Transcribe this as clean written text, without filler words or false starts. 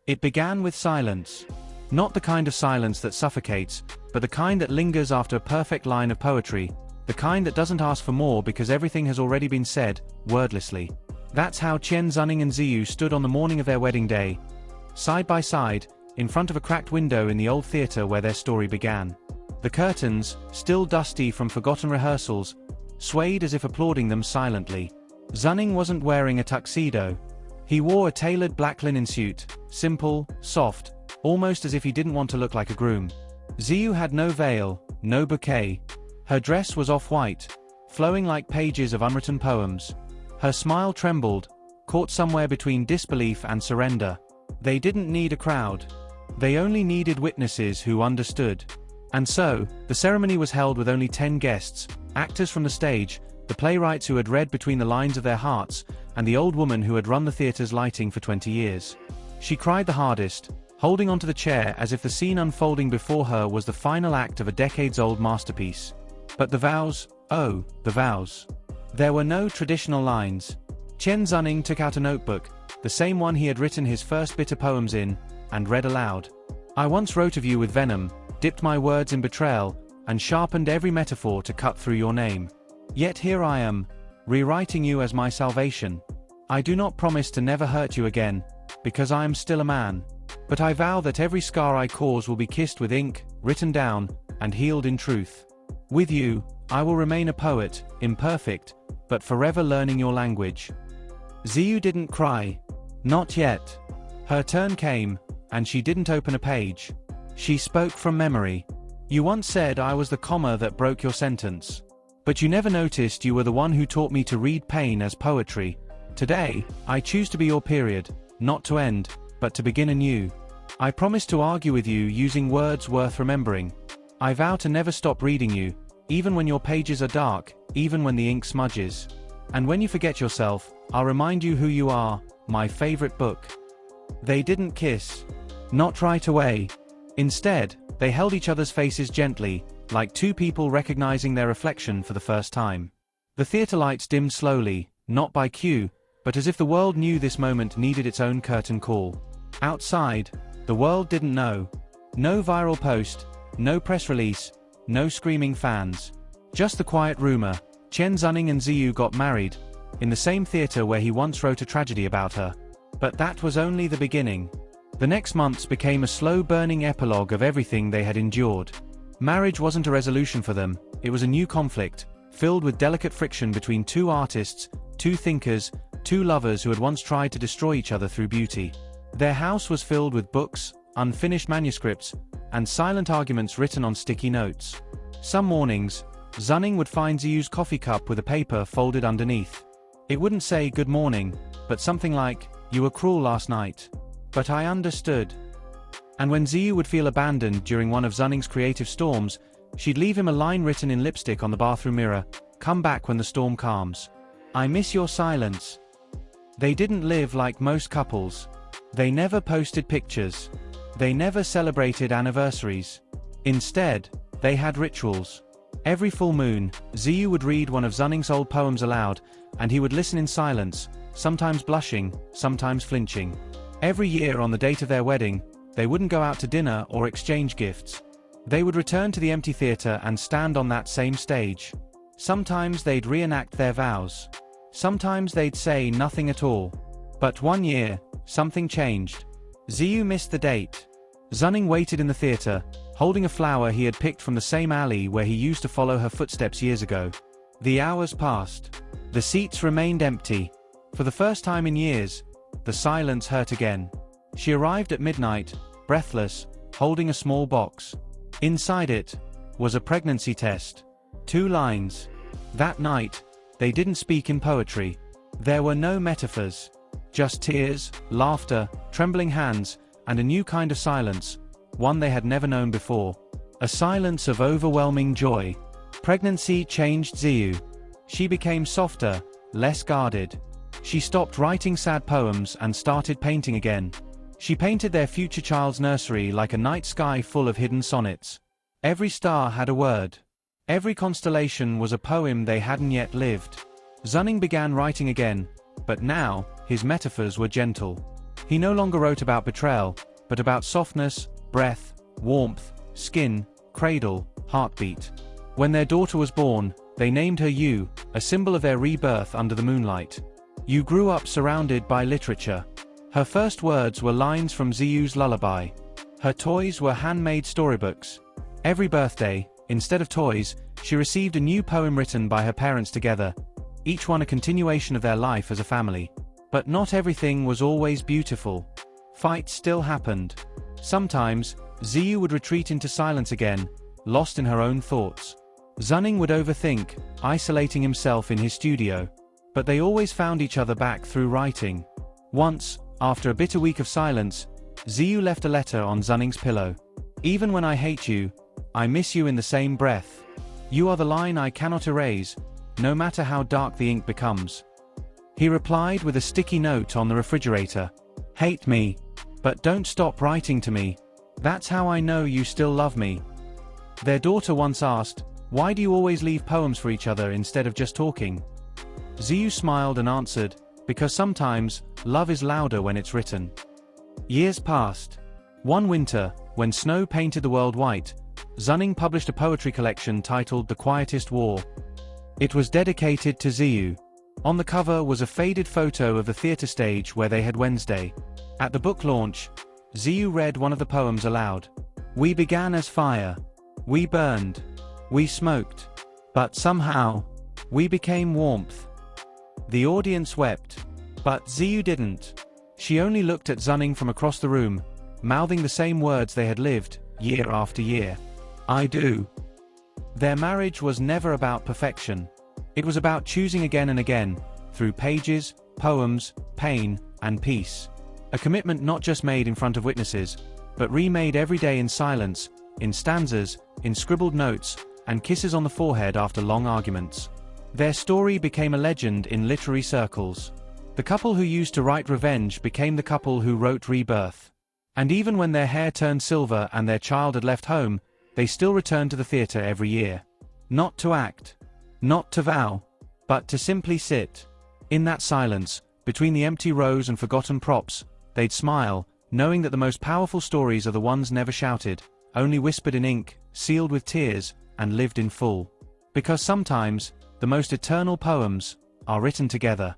It began with silence. Not the kind of silence that suffocates, but the kind that lingers after a perfect line of poetry, the kind that doesn't ask for more because everything has already been said, wordlessly. That's how Tian Xuning and Ziyu stood on the morning of their wedding day, side by side, in front of a cracked window in the old theater where their story began. The curtains, still dusty from forgotten rehearsals, swayed as if applauding them silently. Xuning wasn't wearing a tuxedo. He wore a tailored black linen suit, simple, soft, almost as if he didn't want to look like a groom. Ziyu had no veil, no bouquet. Her dress was off-white, flowing like pages of unwritten poems. Her smile trembled, caught somewhere between disbelief and surrender. They didn't need a crowd. They only needed witnesses who understood. And so, the ceremony was held with only 10 guests, actors from the stage, the playwrights who had read between the lines of their hearts, and the old woman who had run the theater's lighting for 20 years. She cried the hardest, holding onto the chair as if the scene unfolding before her was the final act of a decades-old masterpiece. But the vows, oh, the vows. There were no traditional lines. Tian Xuning took out a notebook, the same one he had written his first bitter poems in, and read aloud. I once wrote of you with venom, dipped my words in betrayal, and sharpened every metaphor to cut through your name. Yet here I am, rewriting you as my salvation. I do not promise to never hurt you again, because I am still a man. But I vow that every scar I cause will be kissed with ink, written down, and healed in truth. With you, I will remain a poet, imperfect, but forever learning your language. Ziyu didn't cry. Not yet. Her turn came, and she didn't open a page. She spoke from memory. You once said I was the comma that broke your sentence. But you never noticed you were the one who taught me to read pain as poetry. Today, I choose to be your period, not to end, but to begin anew. I promise to argue with you using words worth remembering. I vow to never stop reading you, even when your pages are dark, even when the ink smudges. And when you forget yourself, I'll remind you who you are, my favorite book. They didn't kiss. Not right away. Instead, they held each other's faces gently, like two people recognizing their reflection for the first time. The theater lights dimmed slowly, not by cue, but as if the world knew this moment needed its own curtain call. Outside, the world didn't know. No viral post, no press release, no screaming fans. Just the quiet rumor, Tian Xuning and Ziyu got married, in the same theater where he once wrote a tragedy about her. But that was only the beginning. The next months became a slow-burning epilogue of everything they had endured. Marriage wasn't a resolution for them, it was a new conflict, filled with delicate friction between two artists, two thinkers, two lovers who had once tried to destroy each other through beauty. Their house was filled with books, unfinished manuscripts, and silent arguments written on sticky notes. Some mornings, Xuning would find Ziyu's coffee cup with a paper folded underneath. It wouldn't say good morning, but something like, you were cruel last night. But I understood. And when Ziyu would feel abandoned during one of Xunning's creative storms, she'd leave him a line written in lipstick on the bathroom mirror, come back when the storm calms. I miss your silence. They didn't live like most couples. They never posted pictures. They never celebrated anniversaries. Instead, they had rituals. Every full moon, Ziyu would read one of Xunning's old poems aloud, and he would listen in silence, sometimes blushing, sometimes flinching. Every year on the date of their wedding, they wouldn't go out to dinner or exchange gifts. They would return to the empty theater and stand on that same stage. Sometimes they'd reenact their vows. Sometimes they'd say nothing at all. But one year, something changed. Ziyu missed the date. Xuning waited in the theater, holding a flower he had picked from the same alley where he used to follow her footsteps years ago. The hours passed. The seats remained empty. For the first time in years, the silence hurt again. She arrived at midnight, breathless, holding a small box. Inside it was a pregnancy test. 2 lines. That night, they didn't speak in poetry. There were no metaphors. Just tears, laughter, trembling hands, and a new kind of silence, one they had never known before. A silence of overwhelming joy. Pregnancy changed Ziyu. She became softer, less guarded. She stopped writing sad poems and started painting again. She painted their future child's nursery like a night sky full of hidden sonnets. Every star had a word. Every constellation was a poem they hadn't yet lived. Xuning began writing again, but now, his metaphors were gentle. He no longer wrote about betrayal, but about softness, breath, warmth, skin, cradle, heartbeat. When their daughter was born, they named her Yu, a symbol of their rebirth under the moonlight. Yu grew up surrounded by literature. Her first words were lines from Ziyu's lullaby. Her toys were handmade storybooks. Every birthday, instead of toys, she received a new poem written by her parents together, each one a continuation of their life as a family. But not everything was always beautiful. Fights still happened. Sometimes, Ziyu would retreat into silence again, lost in her own thoughts. Xuning would overthink, isolating himself in his studio. But they always found each other back through writing. Once, after a bitter week of silence, Ziyu left a letter on Xuning's pillow. "Even when I hate you, I miss you in the same breath. You are the line I cannot erase, no matter how dark the ink becomes." He replied with a sticky note on the refrigerator. "Hate me, but don't stop writing to me. That's how I know you still love me." Their daughter once asked, "Why do you always leave poems for each other instead of just talking?" Ziyu smiled and answered, "Because sometimes, love is louder when it's written." Years passed. One winter, when snow painted the world white, Xuning published a poetry collection titled The Quietest War. It was dedicated to Ziyu. On the cover was a faded photo of the theater stage where they had Wednesday. At the book launch, Ziyu read one of the poems aloud. "We began as fire. We burned. We smoked. But somehow, we became warmth." The audience wept. But Ziyu didn't. She only looked at Xuning from across the room, mouthing the same words they had lived, year after year. "I do." Their marriage was never about perfection. It was about choosing again and again, through pages, poems, pain, and peace. A commitment not just made in front of witnesses, but remade every day in silence, in stanzas, in scribbled notes, and kisses on the forehead after long arguments. Their story became a legend in literary circles. The couple who used to write revenge became the couple who wrote rebirth. And even when their hair turned silver and their child had left home, they still returned to the theater every year. Not to act. Not to vow. But to simply sit. In that silence, between the empty rows and forgotten props, they'd smile, knowing that the most powerful stories are the ones never shouted, only whispered in ink, sealed with tears, and lived in full. Because sometimes, the most eternal poems are written together.